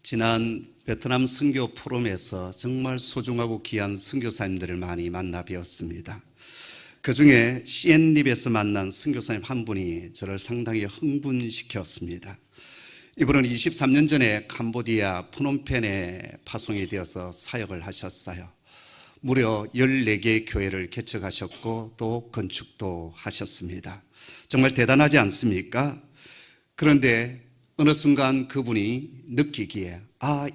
지난 베트남 선교 포럼에서 정말 소중하고 귀한 선교사님들을 많이 만나 뵈었습니다. 그 중에 시엔립에서 만난 선교사님 한 분이 저를 상당히 흥분시켰습니다. 이분은 23년 전에 캄보디아 프놈펜에 파송이 되어서 사역을 하셨어요. 무려 14개의 교회를 개척하셨고 또 건축도 하셨습니다. 정말 대단하지 않습니까? 그런데 어느 순간 그분이 느끼기에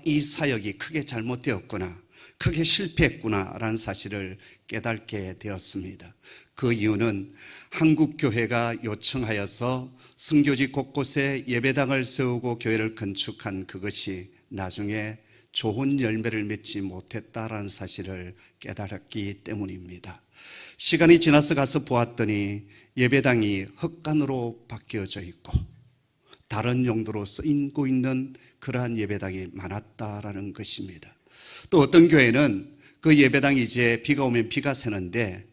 이 사역이 크게 잘못되었구나, 크게 실패했구나 라는 사실을 깨닫게 되었습니다. 그 이유는 한국교회가 요청하여서 선교지 곳곳에 예배당을 세우고 교회를 건축한 그것이 나중에 좋은 열매를 맺지 못했다라는 사실을 깨달았기 때문입니다. 시간이 지나서 가서 보았더니 예배당이 헛간으로 바뀌어져 있고 다른 용도로 쓰이고 있는 그러한 예배당이 많았다라는 것입니다. 또 어떤 교회는 그 예배당이 이제 비가 오면 비가 새는데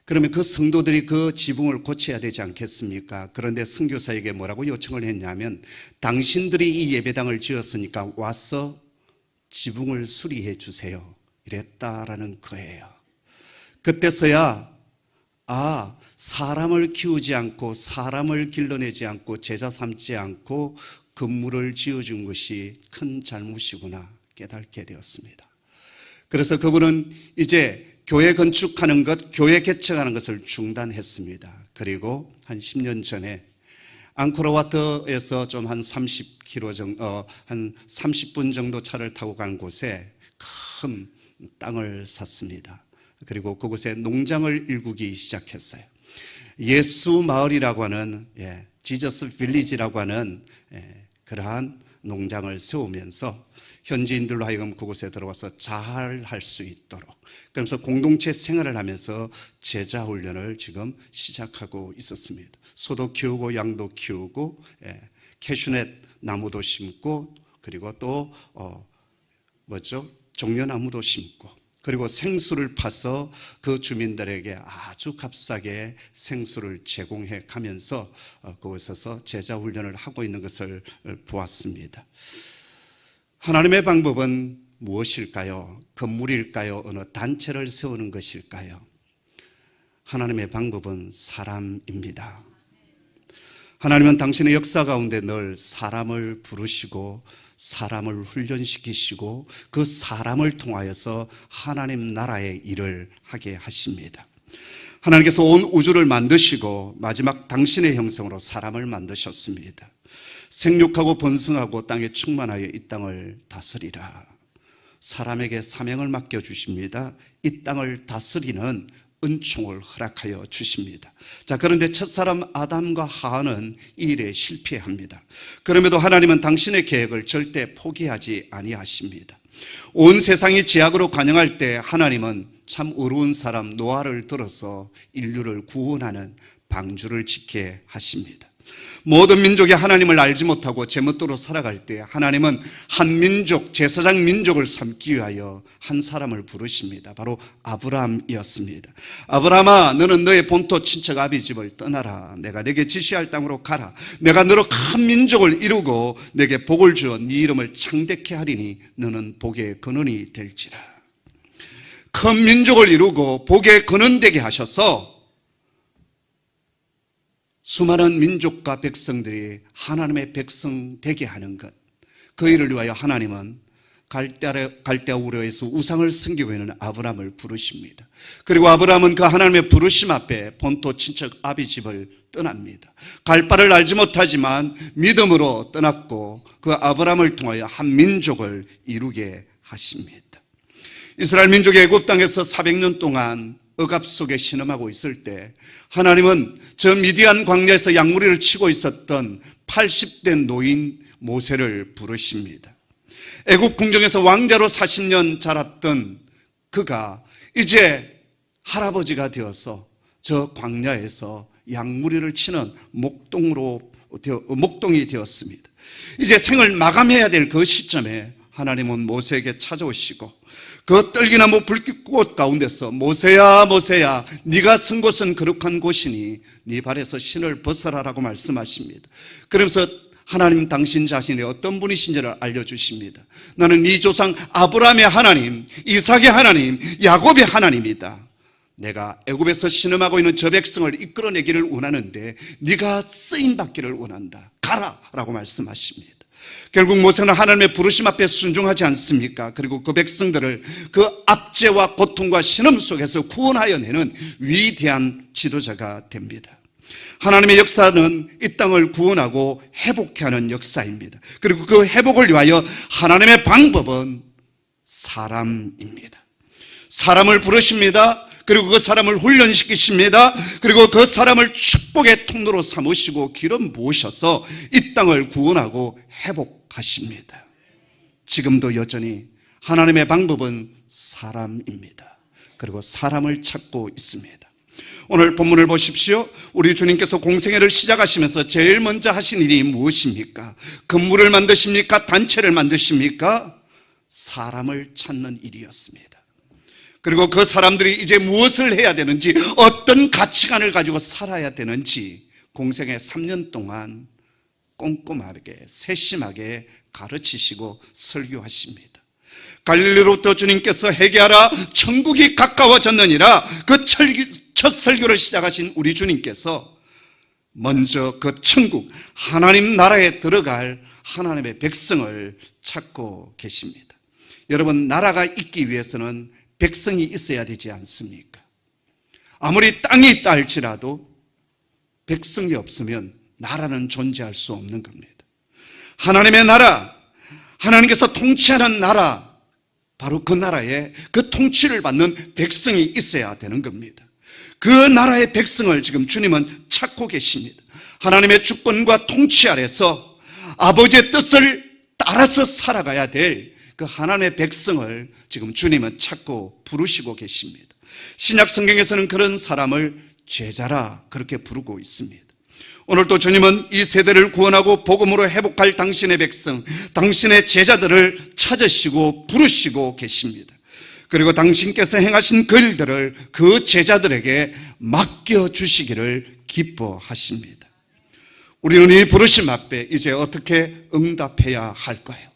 그러면 그 성도들이 그 지붕을 고쳐야 되지 않겠습니까? 그런데 선교사에게 뭐라고 요청을 했냐면 당신들이 이 예배당을 지었으니까 와서 지붕을 수리해 주세요, 이랬다라는 거예요. 그때서야 사람을 키우지 않고 사람을 길러내지 않고 제자 삼지 않고 건물을 지어준 것이 큰 잘못이구나 깨닫게 되었습니다. 그래서 그분은 이제 교회 건축하는 것, 교회 개척하는 것을 중단했습니다. 그리고 한 10년 전에 앙코르와트에서 좀 한 30km 정도, 한 30분 정도 차를 타고 간 곳에 큰 땅을 샀습니다. 그리고 그곳에 농장을 일구기 시작했어요. 예수 마을이라고 하는, 지저스 빌리지라고 하는 그러한 농장을 세우면서 현지인들로 하여금 그곳에 들어와서 잘 할 수 있도록, 그러면서 공동체 생활을 하면서 제자 훈련을 지금 시작하고 있었습니다. 소도 키우고 양도 키우고 캐슈넷 나무도 심고 그리고 또 종려나무도 심고 그리고 생수를 파서 그 주민들에게 아주 값싸게 생수를 제공해 가면서 그곳에서 제자 훈련을 하고 있는 것을 보았습니다. 하나님의 방법은 무엇일까요? 건물일까요? 어느 단체를 세우는 것일까요? 하나님의 방법은 사람입니다. 하나님은 당신의 역사 가운데 늘 사람을 부르시고 사람을 훈련시키시고 그 사람을 통하여서 하나님 나라의 일을 하게 하십니다. 하나님께서 온 우주를 만드시고 마지막 당신의 형상으로 사람을 만드셨습니다. 생육하고 번성하고 땅에 충만하여 이 땅을 다스리라. 사람에게 사명을 맡겨주십니다. 이 땅을 다스리는 은총을 허락하여 주십니다. 자, 그런데 첫사람 아담과 하와는 이 일에 실패합니다. 그럼에도 하나님은 당신의 계획을 절대 포기하지 아니하십니다. 온 세상이 죄악으로 관영할 때 하나님은 참 의로운 사람 노아를 들어서 인류를 구원하는 방주를 짓게 하십니다. 모든 민족이 하나님을 알지 못하고 제멋대로 살아갈 때 하나님은 한 민족, 제사장 민족을 삼기 위하여 한 사람을 부르십니다. 바로 아브라함이었습니다. 아브라함아, 너는 너의 본토 친척 아비집을 떠나라. 내가 내게 지시할 땅으로 가라. 내가 너로 큰 민족을 이루고 내게 복을 주어 네 이름을 창대케 하리니 너는 복의 근원이 될지라. 큰 민족을 이루고 복의 근원 되게 하셔서 수많은 민족과 백성들이 하나님의 백성 되게 하는 것, 그 일을 위하여 하나님은 갈대아 우르에서 우상을 섬기고 있는 아브라함을 부르십니다. 그리고 아브라함은 그 하나님의 부르심 앞에 본토 친척 아비집을 떠납니다. 갈 바를 알지 못하지만 믿음으로 떠났고 그 아브라함을 통하여 한 민족을 이루게 하십니다. 이스라엘 민족이 애굽 땅에서 400년 동안 억압 속에 신음하고 있을 때 하나님은 저 미디안 광야에서 양무리를 치고 있었던 80대 노인 모세를 부르십니다. 애굽 궁정에서 왕자로 40년 자랐던 그가 이제 할아버지가 되어서 저 광야에서 양무리를 치는 목동이 되었습니다. 이제 생을 마감해야 될 그 시점에 하나님은 모세에게 찾아오시고 그 떨기나무 불꽃 가운데서 모세야 모세야 네가 선 곳은 거룩한 곳이니 네 발에서 신을 벗어라라고 말씀하십니다. 그러면서 하나님 당신 자신이 어떤 분이신지를 알려주십니다. 나는 네 조상 아브라함의 하나님, 이삭의 하나님, 야곱의 하나님이다. 내가 애굽에서 신음하고 있는 저 백성을 이끌어내기를 원하는데 네가 쓰임받기를 원한다. 가라 라고 말씀하십니다. 결국 모세는 하나님의 부르심 앞에 순종하지 않습니까? 그리고 그 백성들을 그 압제와 고통과 신음 속에서 구원하여 내는 위대한 지도자가 됩니다. 하나님의 역사는 이 땅을 구원하고 회복케 하는 역사입니다. 그리고 그 회복을 위하여 하나님의 방법은 사람입니다. 사람을 부르십니다. 그리고 그 사람을 훈련시키십니다. 그리고 그 사람을 축복의 통로로 삼으시고 길어 모셔서 이 땅을 구원하고 회복하십니다. 지금도 여전히 하나님의 방법은 사람입니다. 그리고 사람을 찾고 있습니다. 오늘 본문을 보십시오. 우리 주님께서 공생애를 시작하시면서 제일 먼저 하신 일이 무엇입니까? 건물을 만드십니까? 단체를 만드십니까? 사람을 찾는 일이었습니다. 그리고 그 사람들이 이제 무엇을 해야 되는지, 어떤 가치관을 가지고 살아야 되는지 공생애 3년 동안 꼼꼼하게 세심하게 가르치시고 설교하십니다. 갈릴리로부터 주님께서 회개하라 천국이 가까워졌느니라, 그 첫 설교를 시작하신 우리 주님께서 먼저 그 천국 하나님 나라에 들어갈 하나님의 백성을 찾고 계십니다. 여러분, 나라가 있기 위해서는 백성이 있어야 되지 않습니까? 아무리 땅이 있다 할지라도 백성이 없으면 나라는 존재할 수 없는 겁니다. 하나님의 나라, 하나님께서 통치하는 나라, 바로 그 나라에 그 통치를 받는 백성이 있어야 되는 겁니다. 그 나라의 백성을 지금 주님은 찾고 계십니다. 하나님의 주권과 통치 아래서 아버지의 뜻을 따라서 살아가야 될 그 하나님의 백성을 지금 주님은 찾고 부르시고 계십니다. 신약 성경에서는 그런 사람을 제자라 그렇게 부르고 있습니다. 오늘도 주님은 이 세대를 구원하고 복음으로 회복할 당신의 백성, 당신의 제자들을 찾으시고 부르시고 계십니다. 그리고 당신께서 행하신 그 일들을 그 제자들에게 맡겨주시기를 기뻐하십니다. 우리는 이 부르심 앞에 이제 어떻게 응답해야 할까요?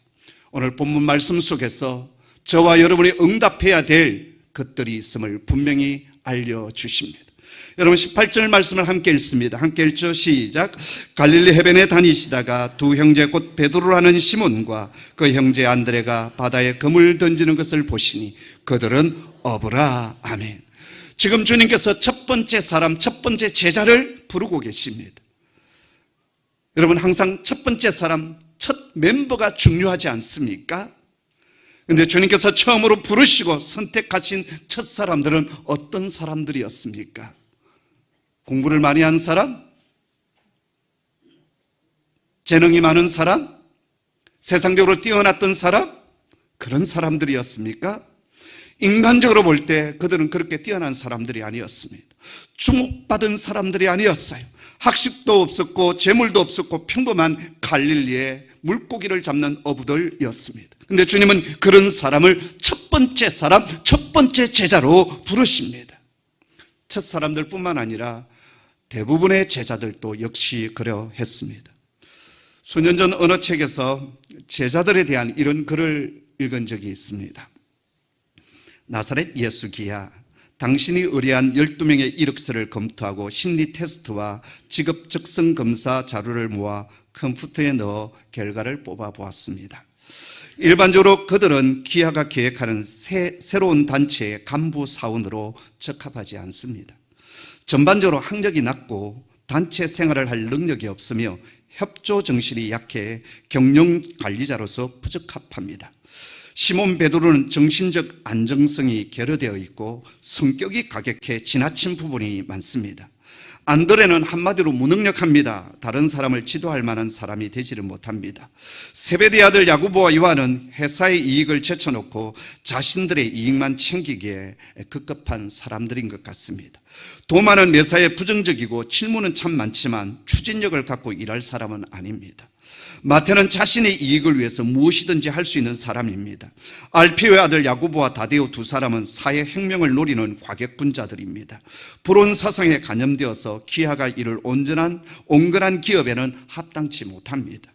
오늘 본문 말씀 속에서 저와 여러분이 응답해야 될 것들이 있음을 분명히 알려주십니다. 여러분 18절 말씀을 함께 읽습니다. 함께 읽죠. 시작. 갈릴리 해변에 다니시다가 두 형제 곧 베드로라는 시몬과 그 형제 안드레가 바다에 그물 던지는 것을 보시니 그들은 어부라. 아멘. 지금 주님께서 첫 번째 사람, 첫 번째 제자를 부르고 계십니다. 여러분, 항상 첫 번째 사람, 첫 멤버가 중요하지 않습니까? 그런데 주님께서 처음으로 부르시고 선택하신 첫 사람들은 어떤 사람들이었습니까? 공부를 많이 한 사람? 재능이 많은 사람? 세상적으로 뛰어났던 사람? 그런 사람들이었습니까? 인간적으로 볼 때 그들은 그렇게 뛰어난 사람들이 아니었습니다. 주목받은 사람들이 아니었어요. 학식도 없었고 재물도 없었고 평범한 갈릴리의 물고기를 잡는 어부들이었습니다. 근데 주님은 그런 사람을 첫 번째 사람, 첫 번째 제자로 부르십니다. 첫 사람들 뿐만 아니라 대부분의 제자들도 역시 그러했습니다. 수년 전 어느 책에서 제자들에 대한 이런 글을 읽은 적이 있습니다. 나사렛 예수기야, 당신이 의뢰한 12명의 이력서를 검토하고 심리 테스트와 직업 적성 검사 자료를 모아 컴퓨터에 넣어 결과를 뽑아 보았습니다. 일반적으로 그들은 기아가 계획하는 새로운 단체의 간부 사원으로 적합하지 않습니다. 전반적으로 학력이 낮고 단체 생활을 할 능력이 없으며 협조 정신이 약해 경영 관리자로서 부적합합니다. 시몬 베드로는 정신적 안정성이 결여되어 있고 성격이 가격해 지나친 부분이 많습니다. 안드레는 한마디로 무능력합니다. 다른 사람을 지도할 만한 사람이 되지를 못합니다. 세베대의 아들 야고보와 요한은 회사의 이익을 제쳐놓고 자신들의 이익만 챙기기에 급급한 사람들인 것 같습니다. 도마는 매사에 부정적이고 질문은 참 많지만 추진력을 갖고 일할 사람은 아닙니다. 마태는 자신의 이익을 위해서 무엇이든지 할 수 있는 사람입니다. 알피오의 아들 야고보와 다데오 두 사람은 사회혁명을 노리는 과격분자들입니다. 불온 사상에 감염되어서 기아가 이룰 온건한 기업에는 합당치 못합니다.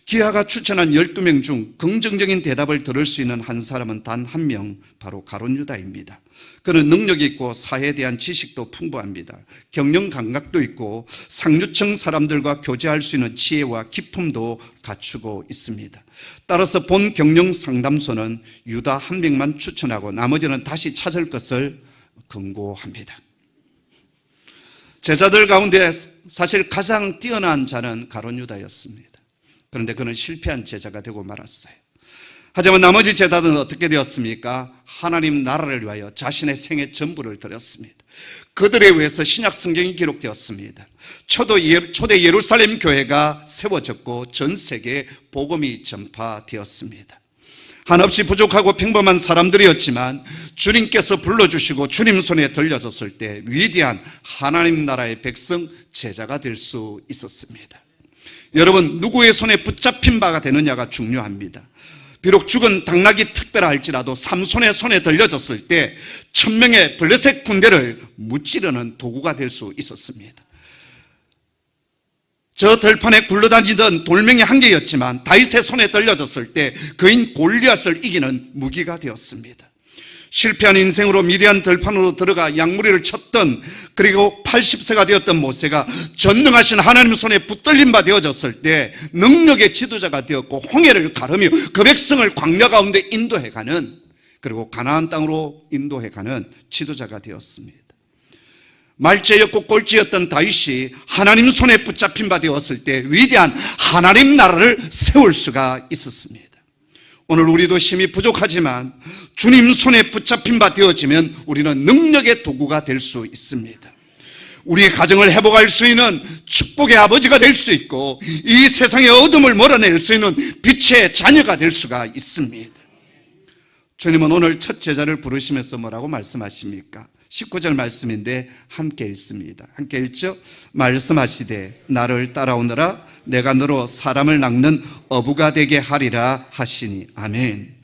기하가 추천한 12명 중 긍정적인 대답을 들을 수 있는 한 사람은 단 한 명, 바로 가룟 유다입니다. 그는 능력이 있고 사회에 대한 지식도 풍부합니다. 경영 감각도 있고 상류층 사람들과 교제할 수 있는 지혜와 기품도 갖추고 있습니다. 따라서 본 경영 상담소는 유다 한 명만 추천하고 나머지는 다시 찾을 것을 권고합니다. 제자들 가운데 사실 가장 뛰어난 자는 가룟 유다였습니다. 그런데 그는 실패한 제자가 되고 말았어요. 하지만 나머지 제자들은 어떻게 되었습니까? 하나님 나라를 위하여 자신의 생애 전부를 드렸습니다. 그들에 의해서 신약 성경이 기록되었습니다. 초대 예루살렘 교회가 세워졌고 전 세계에 복음이 전파되었습니다. 한없이 부족하고 평범한 사람들이었지만 주님께서 불러주시고 주님 손에 들려졌을 때 위대한 하나님 나라의 백성, 제자가 될 수 있었습니다. 여러분, 누구의 손에 붙잡힌 바가 되느냐가 중요합니다. 비록 죽은 당나귀 특별하 할지라도 삼손의 손에 들려졌을 때 1000명의 블레셋 군대를 무찌르는 도구가 될 수 있었습니다. 저 들판에 굴러다니던 돌멩이 한 개였지만 다윗의 손에 들려졌을 때 그인 골리앗을 이기는 무기가 되었습니다. 실패한 인생으로 미디안 들판으로 들어가 양무리를 쳤던, 그리고 80세가 되었던 모세가 전능하신 하나님 손에 붙들린 바 되어졌을 때 능력의 지도자가 되었고 홍해를 가르며 그 백성을 광야 가운데 인도해가는, 그리고 가나안 땅으로 인도해가는 지도자가 되었습니다. 말죄였고 꼴찌였던 다윗이 하나님 손에 붙잡힌 바 되었을 때 위대한 하나님 나라를 세울 수가 있었습니다. 오늘 우리도 힘이 부족하지만 주님 손에 붙잡힌 바 되어지면 우리는 능력의 도구가 될 수 있습니다. 우리의 가정을 회복할 수 있는 축복의 아버지가 될 수 있고 이 세상의 어둠을 몰아낼 수 있는 빛의 자녀가 될 수가 있습니다. 주님은 오늘 첫 제자를 부르시면서 뭐라고 말씀하십니까? 19절 말씀인데 함께 읽습니다. 함께 읽죠? 말씀하시되 나를 따라오너라 내가 너로 사람을 낚는 어부가 되게 하리라 하시니. 아멘.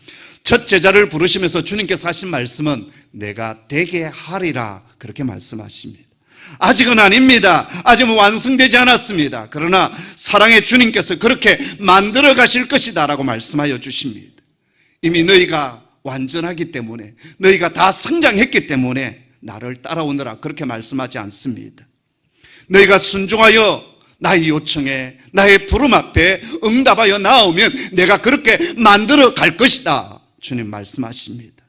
첫 제자를 부르시면서 주님께서 하신 말씀은 내가 되게 하리라, 그렇게 말씀하십니다. 아직은 아닙니다. 아직은 완성되지 않았습니다. 그러나 사랑의 주님께서 그렇게 만들어 가실 것이다 라고 말씀하여 주십니다. 이미 너희가 완전하기 때문에, 너희가 다 성장했기 때문에 나를 따라오너라, 그렇게 말씀하지 않습니다. 너희가 순종하여 나의 요청에, 나의 부름 앞에 응답하여 나오면 내가 그렇게 만들어 갈 것이다, 주님 말씀하십니다.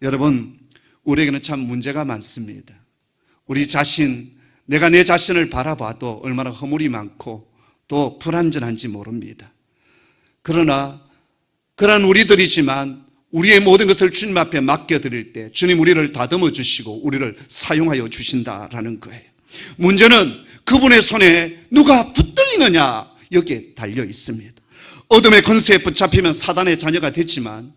여러분, 우리에게는 참 문제가 많습니다. 우리 자신, 내가 내 자신을 바라봐도 얼마나 허물이 많고 또 불완전한지 모릅니다. 그러나 그런 우리들이지만 우리의 모든 것을 주님 앞에 맡겨드릴 때 주님 우리를 다듬어 주시고 우리를 사용하여 주신다라는 거예요. 문제는 그분의 손에 누가 붙들리느냐, 여기에 달려 있습니다. 어둠의 권세에 붙잡히면 사단의 자녀가 됐지만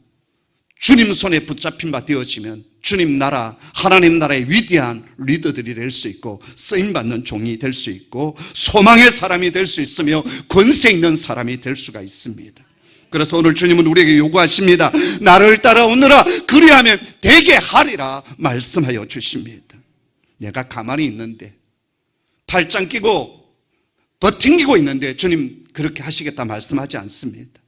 주님 손에 붙잡힌 바 되어지면 주님 나라, 하나님 나라의 위대한 리더들이 될 수 있고 쓰임받는 종이 될 수 있고 소망의 사람이 될 수 있으며 권세 있는 사람이 될 수가 있습니다. 그래서 오늘 주님은 우리에게 요구하십니다. 나를 따라오느라 그리하면 되게 하리라 말씀하여 주십니다. 내가 가만히 있는데, 팔짱 끼고 버팅기고 있는데 주님 그렇게 하시겠다 말씀하지 않습니다.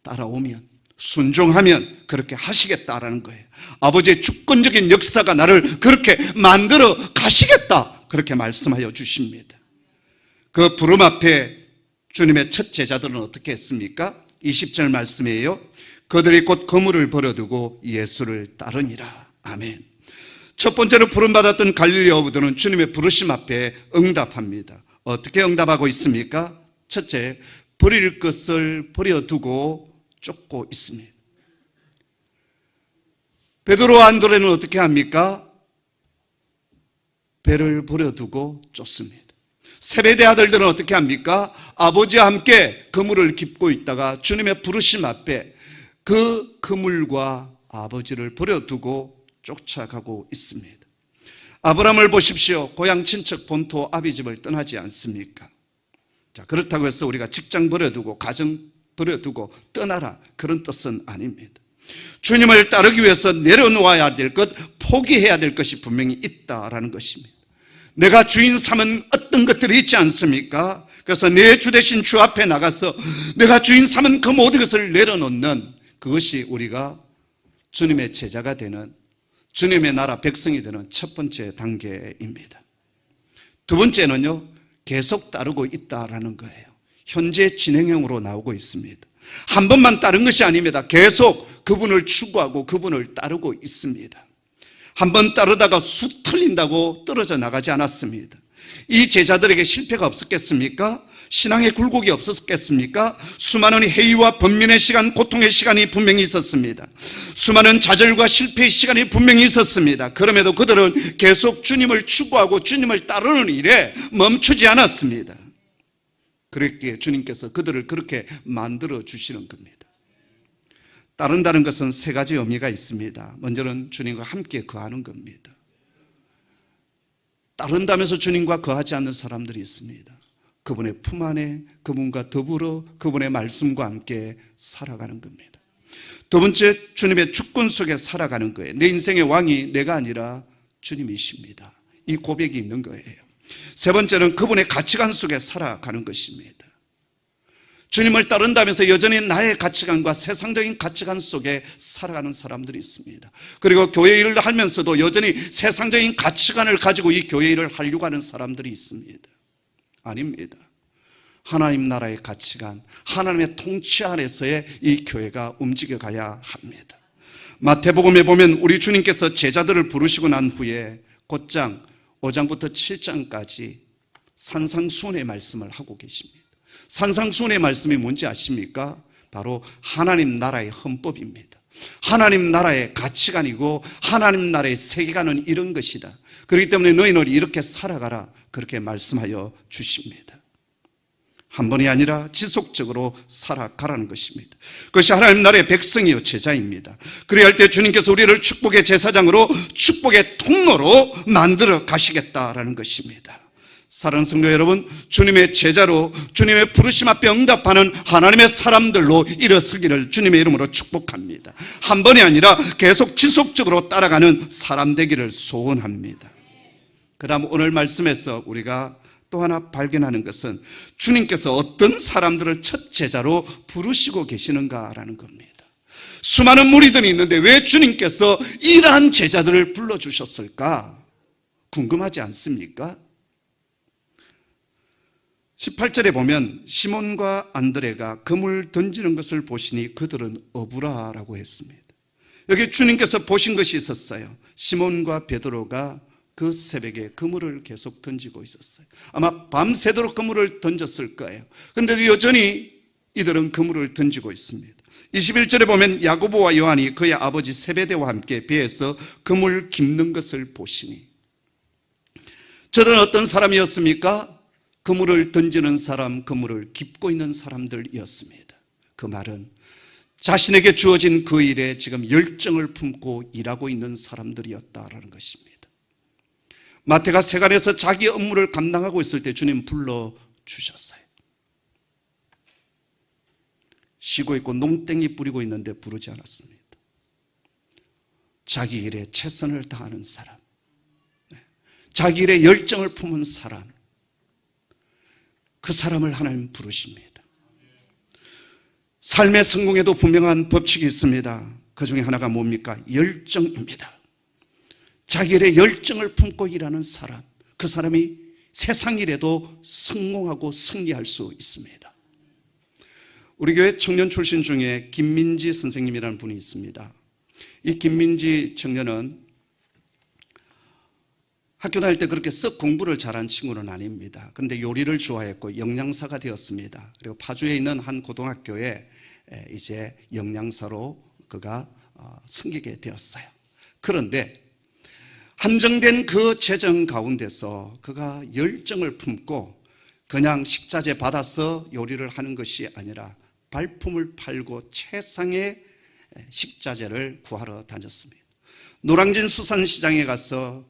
따라오면, 순종하면 그렇게 하시겠다라는 거예요. 아버지의 주권적인 역사가 나를 그렇게 만들어 가시겠다, 그렇게 말씀하여 주십니다. 그 부름 앞에 주님의 첫 제자들은 어떻게 했습니까? 20절 말씀이에요. 그들이 곧 그물을 버려두고 예수를 따르니라. 아멘. 첫 번째로 부름받았던 갈릴리 어부들은 주님의 부르심 앞에 응답합니다. 어떻게 응답하고 있습니까? 첫째, 버릴 것을 버려두고 쫓고 있습니다. 베드로와 안드레는 어떻게 합니까? 배를 버려두고 쫓습니다. 세베대 아들들은 어떻게 합니까? 아버지와 함께 그물을 깁고 있다가 주님의 부르심 앞에 그 그물과 아버지를 버려두고 쫓아가고 있습니다. 아브라함을 보십시오. 고향 친척 본토 아비집을 떠나지 않습니까? 자, 그렇다고 해서 우리가 직장 버려두고 가정 버려두고 떠나라, 그런 뜻은 아닙니다. 주님을 따르기 위해서 내려놓아야 될 것, 포기해야 될 것이 분명히 있다라는 것입니다. 내가 주인 삼은 어떤 것들이 있지 않습니까? 그래서 내 주 대신 주 앞에 나가서 내가 주인 삼은 그 모든 것을 내려놓는, 그것이 우리가 주님의 제자가 되는, 주님의 나라 백성이 되는 첫 번째 단계입니다. 두 번째는요, 계속 따르고 있다라는 거예요. 현재 진행형으로 나오고 있습니다. 한 번만 따른 것이 아닙니다. 계속 그분을 추구하고 그분을 따르고 있습니다. 한 번 따르다가 쑥 틀린다고 떨어져 나가지 않았습니다. 이 제자들에게 실패가 없었겠습니까? 신앙의 굴곡이 없었겠습니까? 수많은 회의와 번민의 시간, 고통의 시간이 분명히 있었습니다. 수많은 좌절과 실패의 시간이 분명히 있었습니다. 그럼에도 그들은 계속 주님을 추구하고 주님을 따르는 일에 멈추지 않았습니다. 그렇게 주님께서 그들을 그렇게 만들어 주시는 겁니다. 따른다는 것은 세 가지 의미가 있습니다. 먼저는 주님과 함께 거하는 겁니다. 따른다면서 주님과 거하지 않는 사람들이 있습니다. 그분의 품 안에 그분과 더불어 그분의 말씀과 함께 살아가는 겁니다. 두 번째, 주님의 주권 속에 살아가는 거예요. 내 인생의 왕이 내가 아니라 주님이십니다. 이 고백이 있는 거예요. 세 번째는 그분의 가치관 속에 살아가는 것입니다. 주님을 따른다면서 여전히 나의 가치관과 세상적인 가치관 속에 살아가는 사람들이 있습니다. 그리고 교회 일을 하면서도 여전히 세상적인 가치관을 가지고 이 교회 일을 하려고 하는 사람들이 있습니다. 아닙니다. 하나님 나라의 가치관, 하나님의 통치 안에서의 이 교회가 움직여가야 합니다. 마태복음에 보면 우리 주님께서 제자들을 부르시고 난 후에 곧장 5장부터 7장까지 산상수훈의 말씀을 하고 계십니다. 산상수훈의 말씀이 뭔지 아십니까? 바로 하나님 나라의 헌법입니다. 하나님 나라의 가치관이고 하나님 나라의 세계관은 이런 것이다. 그렇기 때문에 너희는 이렇게 살아가라, 그렇게 말씀하여 주십니다. 한 번이 아니라 지속적으로 살아가라는 것입니다. 그것이 하나님 나라의 백성이요 제자입니다. 그래야 할 때 주님께서 우리를 축복의 제사장으로, 축복의 통로로 만들어 가시겠다라는 것입니다. 사랑하는 성도 여러분, 주님의 제자로 주님의 부르심 앞에 응답하는 하나님의 사람들로 일어서기를 주님의 이름으로 축복합니다. 한 번이 아니라 계속 지속적으로 따라가는 사람 되기를 소원합니다. 그 다음 오늘 말씀에서 우리가 또 하나 발견하는 것은 주님께서 어떤 사람들을 첫 제자로 부르시고 계시는가라는 겁니다. 수많은 무리들이 있는데 왜 주님께서 이러한 제자들을 불러주셨을까? 궁금하지 않습니까? 18절에 보면 시몬과 안드레가 그물 던지는 것을 보시니 그들은 어부라라고 했습니다. 여기 주님께서 보신 것이 있었어요. 시몬과 베드로가 그 새벽에 그물을 계속 던지고 있었어요. 아마 밤새도록 그물을 던졌을 거예요. 그런데도 여전히 이들은 그물을 던지고 있습니다. 21절에 보면 야고보와 요한이 그의 아버지 세베대와 함께 배에서 그물 깁는 것을 보시니, 저들은 어떤 사람이었습니까? 그물을 던지는 사람, 그물을 깁고 있는 사람들이었습니다. 그 말은 자신에게 주어진 그 일에 지금 열정을 품고 일하고 있는 사람들이었다라는 것입니다. 마태가 세간에서 자기 업무를 감당하고 있을 때 주님 불러주셨어요. 쉬고 있고 농땡이 뿌리고 있는데 부르지 않았습니다. 자기 일에 최선을 다하는 사람, 자기 일에 열정을 품은 사람, 그 사람을 하나님 부르십니다. 삶의 성공에도 분명한 법칙이 있습니다. 그 중에 하나가 뭡니까? 열정입니다. 자기 일에 열정을 품고 일하는 사람, 그 사람이 세상 일에도 성공하고 승리할 수 있습니다. 우리 교회 청년 출신 중에 김민지 선생님이라는 분이 있습니다. 이 김민지 청년은 학교 다닐 때 그렇게 썩 공부를 잘한 친구는 아닙니다. 그런데 요리를 좋아했고 영양사가 되었습니다. 그리고 파주에 있는 한 고등학교에 이제 영양사로 그가 섬기게 되었어요. 그런데 한정된 그 재정 가운데서 그가 열정을 품고 그냥 식자재 받아서 요리를 하는 것이 아니라 발품을 팔고 최상의 식자재를 구하러 다녔습니다. 노량진 수산시장에 가서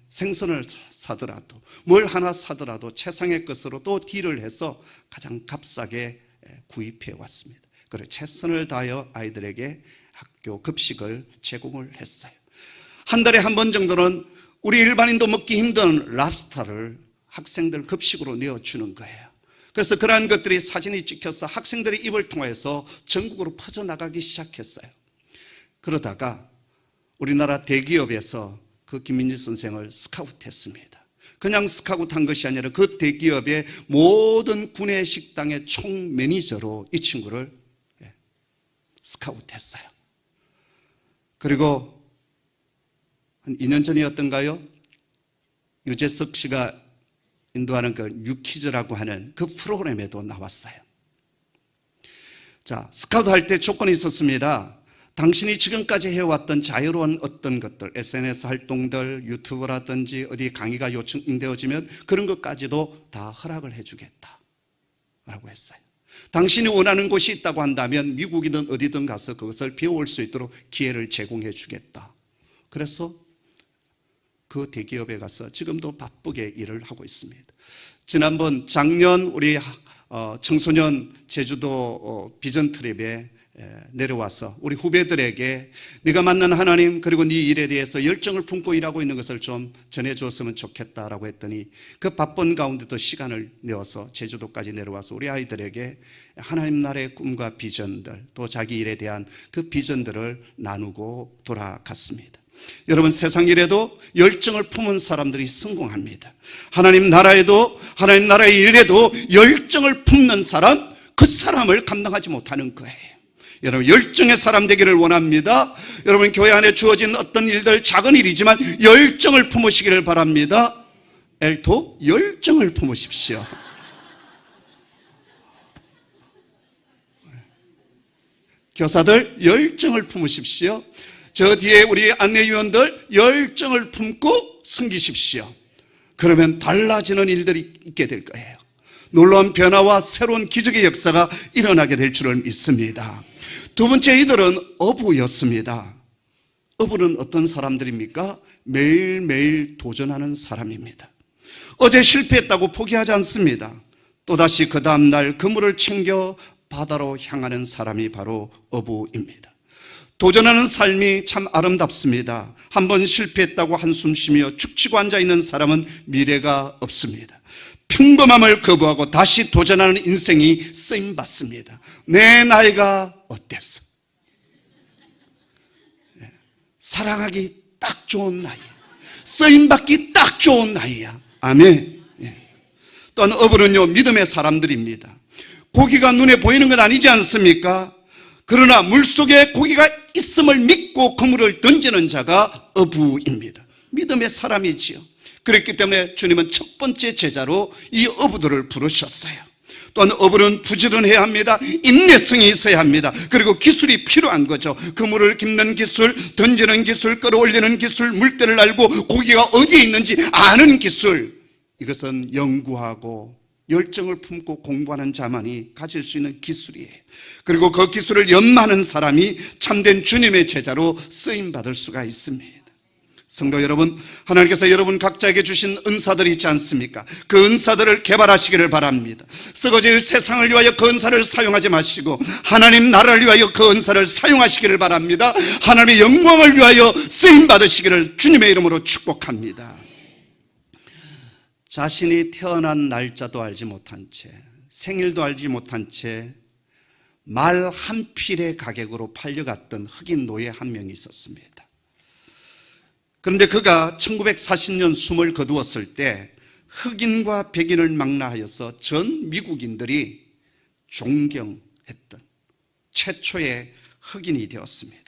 생선을 사더라도 뭘 하나 사더라도 최상의 것으로 또 딜을 해서 가장 값싸게 구입해 왔습니다. 그리고 최선을 다하여 아이들에게 학교 급식을 제공을 했어요. 한 달에 한 번 정도는 우리 일반인도 먹기 힘든 랍스타를 학생들 급식으로 내어주는 거예요. 그래서 그러한 것들이 사진이 찍혀서 학생들의 입을 통해서 전국으로 퍼져나가기 시작했어요. 그러다가 우리나라 대기업에서 그 김민지 선생을 스카우트했습니다. 그냥 스카우트한 것이 아니라 그 대기업의 모든 구내 식당의 총 매니저로 이 친구를 스카우트했어요. 그리고 한 2년 전이었던가요? 유재석 씨가 인도하는 그 뉴키즈라고 하는 그 프로그램에도 나왔어요. 자, 스카우트 할 때 조건이 있었습니다. 당신이 지금까지 해왔던 자유로운 어떤 것들, SNS 활동들, 유튜브라든지 어디 강의가 요청되어지면 그런 것까지도 다 허락을 해주겠다 라고 했어요. 당신이 원하는 곳이 있다고 한다면 미국이든 어디든 가서 그것을 배워올 수 있도록 기회를 제공해 주겠다. 그래서 그 대기업에 가서 지금도 바쁘게 일을 하고 있습니다. 지난번 작년 우리 청소년 제주도 비전 트립에 내려와서 우리 후배들에게 네가 만난 하나님 그리고 네 일에 대해서 열정을 품고 일하고 있는 것을 좀 전해주었으면 좋겠다라고 했더니 그 바쁜 가운데도 시간을 내어서 제주도까지 내려와서 우리 아이들에게 하나님 나라의 꿈과 비전들 또 자기 일에 대한 그 비전들을 나누고 돌아갔습니다. 여러분, 세상 일에도 열정을 품은 사람들이 성공합니다. 하나님 나라에도 하나님 나라의 일에도 열정을 품는 사람, 그 사람을 감당하지 못하는 거예요. 여러분, 열정의 사람 되기를 원합니다. 여러분, 교회 안에 주어진 어떤 일들 작은 일이지만 열정을 품으시기를 바랍니다. 엘토, 열정을 품으십시오. 교사들, 열정을 품으십시오. 저 뒤에 우리 안내위원들 열정을 품고 섬기십시오. 그러면 달라지는 일들이 있게 될 거예요. 놀라운 변화와 새로운 기적의 역사가 일어나게 될 줄을 믿습니다. 두 번째, 이들은 어부였습니다. 어부는 어떤 사람들입니까? 매일매일 도전하는 사람입니다. 어제 실패했다고 포기하지 않습니다. 또다시 그 다음날 그물을 챙겨 바다로 향하는 사람이 바로 어부입니다. 도전하는 삶이 참 아름답습니다. 한번 실패했다고 한숨 쉬며 축치고 앉아있는 사람은 미래가 없습니다. 평범함을 거부하고 다시 도전하는 인생이 쓰임받습니다. 내 나이가 어땠어? 사랑하기 딱 좋은 나이, 쓰임받기 딱 좋은 나이야. 아멘. 또한 어부는요, 믿음의 사람들입니다. 고기가 눈에 보이는 건 아니지 않습니까? 그러나 물속에 고기가 있음을 믿고 그물을 던지는 자가 어부입니다. 믿음의 사람이지요. 그렇기 때문에 주님은 첫 번째 제자로 이 어부들을 부르셨어요. 또한 어부는 부지런해야 합니다. 인내성이 있어야 합니다. 그리고 기술이 필요한 거죠. 그물을 깁는 기술, 던지는 기술, 끌어올리는 기술, 물때를 알고 고기가 어디에 있는지 아는 기술, 이것은 연구하고 열정을 품고 공부하는 자만이 가질 수 있는 기술이에요. 그리고 그 기술을 연마하는 사람이 참된 주님의 제자로 쓰임받을 수가 있습니다. 성도 여러분, 하나님께서 여러분 각자에게 주신 은사들이 있지 않습니까? 그 은사들을 개발하시기를 바랍니다. 썩어질 세상을 위하여 그 은사를 사용하지 마시고 하나님 나라를 위하여 그 은사를 사용하시기를 바랍니다. 하나님의 영광을 위하여 쓰임받으시기를 주님의 이름으로 축복합니다. 자신이 태어난 날짜도 알지 못한 채, 생일도 알지 못한 채 말 한 필의 가격으로 팔려갔던 흑인 노예 한 명이 있었습니다. 그런데 그가 1940년 숨을 거두었을 때 흑인과 백인을 망라하여서 전 미국인들이 존경했던 최초의 흑인이 되었습니다.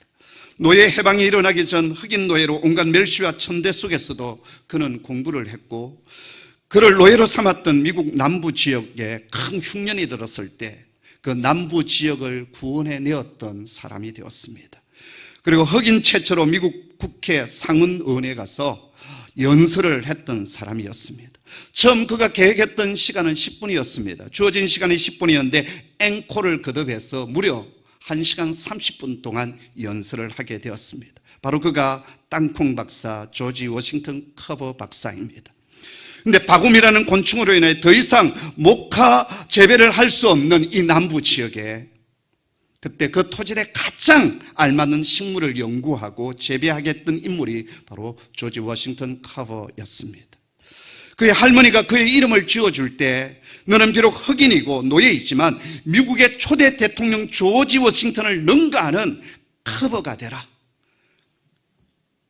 노예 해방이 일어나기 전 흑인 노예로 온갖 멸시와 천대 속에서도 그는 공부를 했고, 그를 노예로 삼았던 미국 남부 지역에 큰 흉년이 들었을 때 그 남부 지역을 구원해내었던 사람이 되었습니다. 그리고 흑인 최초로 미국 국회 상원의원에 가서 연설을 했던 사람이었습니다. 처음 그가 계획했던 시간은 10분이었습니다. 주어진 시간이 10분이었는데 앵콜을 거듭해서 무려 1시간 30분 동안 연설을 하게 되었습니다. 바로 그가 땅콩 박사 조지 워싱턴 커버 박사입니다. 근데 바구미라는 곤충으로 인해 더 이상 목화 재배를 할 수 없는 이 남부 지역에 그때 그 토질에 가장 알맞는 식물을 연구하고 재배하게 했던 인물이 바로 조지 워싱턴 커버였습니다. 그의 할머니가 그의 이름을 지어줄 때 너는 비록 흑인이고 노예이지만 미국의 초대 대통령 조지 워싱턴을 능가하는 커버가 되라.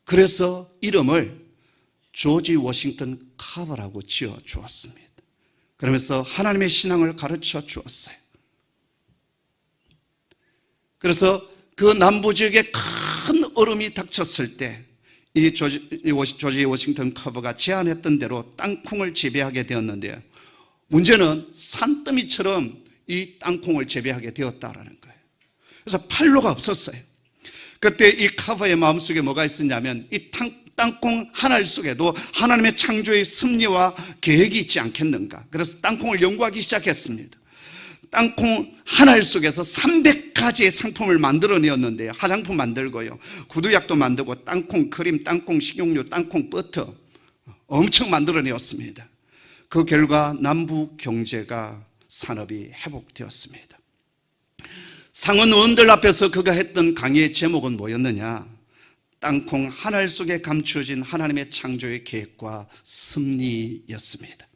그래서 이름을 조지 워싱턴 커버라고 지어 주었습니다. 그러면서 하나님의 신앙을 가르쳐 주었어요. 그래서 그 남부 지역에 큰 얼음이 닥쳤을 때 이 조지 워싱턴 커버가 제안했던 대로 땅콩을 재배하게 되었는데요. 문제는 산더미처럼 이 땅콩을 재배하게 되었다라는 거예요. 그래서 판로가 없었어요. 그때 이 커버의 마음속에 뭐가 있었냐면 이 땅콩 한 알 속에도 하나님의 창조의 섭리와 계획이 있지 않겠는가. 그래서 땅콩을 연구하기 시작했습니다. 땅콩 한 알 속에서 300가지의 상품을 만들어내었는데요. 화장품 만들고요, 구두약도 만들고, 땅콩 크림, 땅콩 식용유, 땅콩 버터 엄청 만들어내었습니다. 그 결과 남부 경제가 산업이 회복되었습니다. 상원 의원들 앞에서 그가 했던 강의의 제목은 뭐였느냐? 땅콩 한 알 속에 감추어진 하나님의 창조의 계획과 섭리였습니다.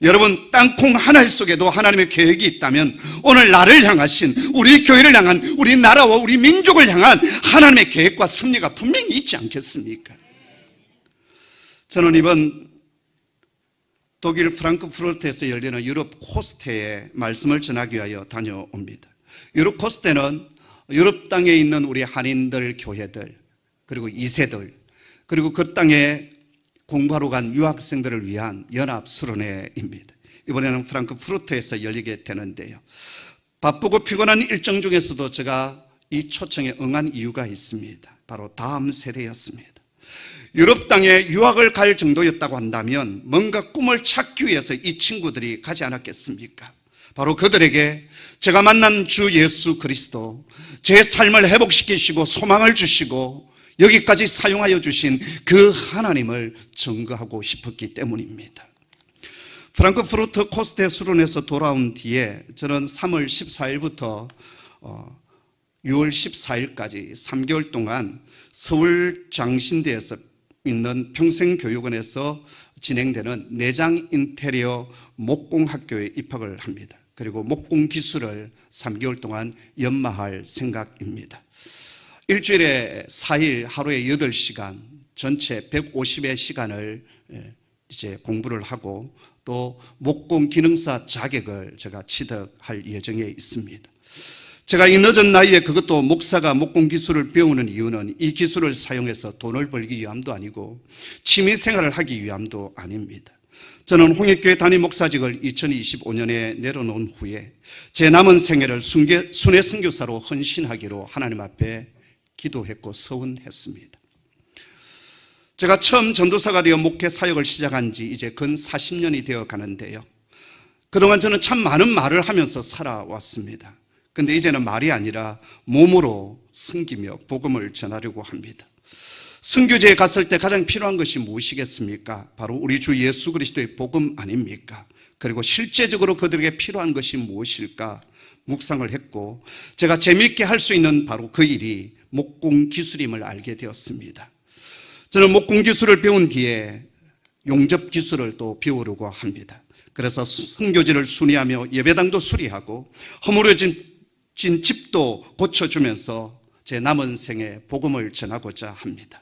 여러분, 땅콩 한 알 속에도 하나님의 계획이 있다면 오늘 나를 향하신, 우리 교회를 향한, 우리 나라와 우리 민족을 향한 하나님의 계획과 섭리가 분명히 있지 않겠습니까? 저는 이번 독일 프랑크푸르트에서 열리는 유럽 코스테에 말씀을 전하기 위하여 다녀옵니다. 유럽 코스테는 유럽 땅에 있는 우리 한인들, 교회들, 그리고 2세들, 그리고 그 땅에 공부하러 간 유학생들을 위한 연합수련회입니다. 이번에는 프랑크푸르트에서 열리게 되는데요. 바쁘고 피곤한 일정 중에서도 제가 이 초청에 응한 이유가 있습니다. 바로 다음 세대였습니다. 유럽 땅에 유학을 갈 정도였다고 한다면 뭔가 꿈을 찾기 위해서 이 친구들이 가지 않았겠습니까? 바로 그들에게 제가 만난 주 예수 그리스도, 제 삶을 회복시키시고 소망을 주시고 여기까지 사용하여 주신 그 하나님을 증거하고 싶었기 때문입니다. 프랑크푸르트 코스테 수련에서 돌아온 뒤에 저는 3월 14일부터 6월 14일까지 3개월 동안 서울 장신대에서 있는 평생교육원에서 진행되는 내장 인테리어 목공학교에 입학을 합니다. 그리고 목공 기술을 3개월 동안 연마할 생각입니다. 일주일에 4일 하루에 8시간 전체 150의 시간을 이제 공부를 하고 또 목공 기능사 자격을 제가 취득할 예정에 있습니다. 제가 이 늦은 나이에 그것도 목사가 목공 기술을 배우는 이유는 이 기술을 사용해서 돈을 벌기 위함도 아니고 취미 생활을 하기 위함도 아닙니다. 저는 홍익교회 담임 목사직을 2025년에 내려놓은 후에 제 남은 생애를 순회 선교사로 헌신하기로 하나님 앞에 기도했고 서운했습니다. 제가 처음 전도사가 되어 목회 사역을 시작한 지 이제 근 40년이 되어 가는데요. 그동안 저는 참 많은 말을 하면서 살아왔습니다. 근데 이제는 말이 아니라 몸으로 섬기며 복음을 전하려고 합니다. 선교지에 갔을 때 가장 필요한 것이 무엇이겠습니까? 바로 우리 주 예수 그리스도의 복음 아닙니까? 그리고 실제적으로 그들에게 필요한 것이 무엇일까 묵상을 했고, 제가 재미있게 할 수 있는 바로 그 일이 목공 기술임을 알게 되었습니다. 저는 목공 기술을 배운 뒤에 용접 기술을 또 배우려고 합니다. 그래서 선교지를 순회하며 예배당도 수리하고 허물어진 집도 고쳐주면서 제 남은 생에 복음을 전하고자 합니다.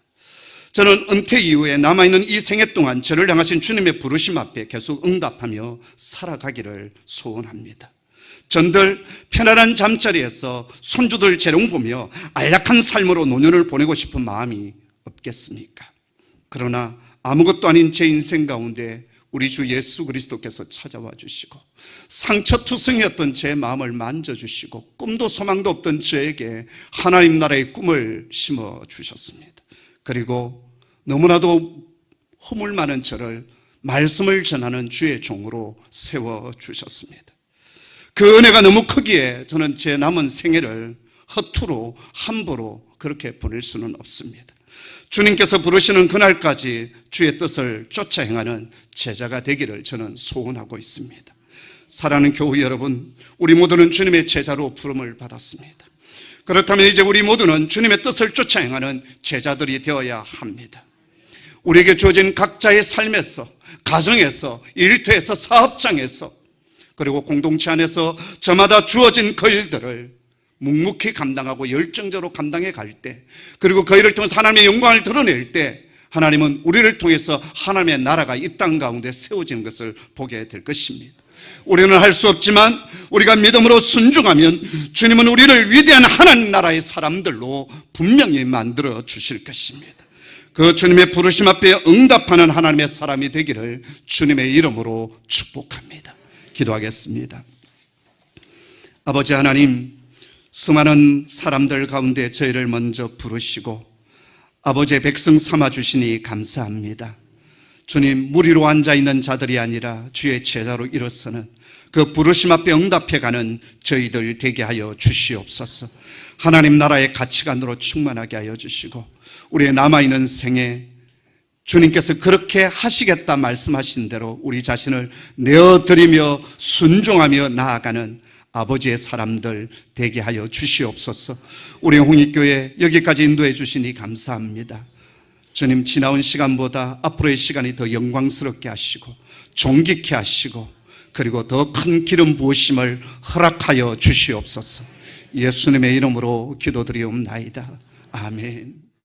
저는 은퇴 이후에 남아있는 이 생애 동안 저를 향하신 주님의 부르심 앞에 계속 응답하며 살아가기를 소원합니다. 전들 편안한 잠자리에서 손주들 재롱 보며 안락한 삶으로 노년을 보내고 싶은 마음이 없겠습니까? 그러나 아무것도 아닌 제 인생 가운데 우리 주 예수 그리스도께서 찾아와 주시고 상처투성이었던 제 마음을 만져주시고 꿈도 소망도 없던 저에게 하나님 나라의 꿈을 심어주셨습니다. 그리고 너무나도 허물 많은 저를 말씀을 전하는 주의 종으로 세워주셨습니다. 그 은혜가 너무 크기에 저는 제 남은 생애를 허투루 함부로 그렇게 보낼 수는 없습니다. 주님께서 부르시는 그날까지 주의 뜻을 쫓아 행하는 제자가 되기를 저는 소원하고 있습니다. 사랑하는 교우 여러분, 우리 모두는 주님의 제자로 부름을 받았습니다. 그렇다면 이제 우리 모두는 주님의 뜻을 쫓아 행하는 제자들이 되어야 합니다. 우리에게 주어진 각자의 삶에서 가정에서, 일터에서, 사업장에서, 그리고 공동체 안에서 저마다 주어진 그 일들을 묵묵히 감당하고 열정적으로 감당해 갈 때, 그리고 그 일을 통해서 하나님의 영광을 드러낼 때 하나님은 우리를 통해서 하나님의 나라가 이 땅 가운데 세워지는 것을 보게 될 것입니다. 우리는 할 수 없지만 우리가 믿음으로 순종하면 주님은 우리를 위대한 하나님 나라의 사람들로 분명히 만들어 주실 것입니다. 그 주님의 부르심 앞에 응답하는 하나님의 사람이 되기를 주님의 이름으로 축복합니다. 기도하겠습니다. 아버지 하나님, 수많은 사람들 가운데 저희를 먼저 부르시고 아버지의 백성 삼아주시니 감사합니다. 주님, 무리로 앉아있는 자들이 아니라 주의 제자로 일어서는 그 부르심 앞에 응답해가는 저희들 되게 하여 주시옵소서. 하나님 나라의 가치관으로 충만하게 하여 주시고 우리의 남아있는 생에 주님께서 그렇게 하시겠다 말씀하신 대로 우리 자신을 내어드리며 순종하며 나아가는 아버지의 사람들 되게 하여 주시옵소서. 우리 홍익교회 여기까지 인도해 주시니 감사합니다. 주님, 지나온 시간보다 앞으로의 시간이 더 영광스럽게 하시고 존귀케 하시고 그리고 더 큰 기름 부으심을 허락하여 주시옵소서. 예수님의 이름으로 기도드리옵나이다. 아멘.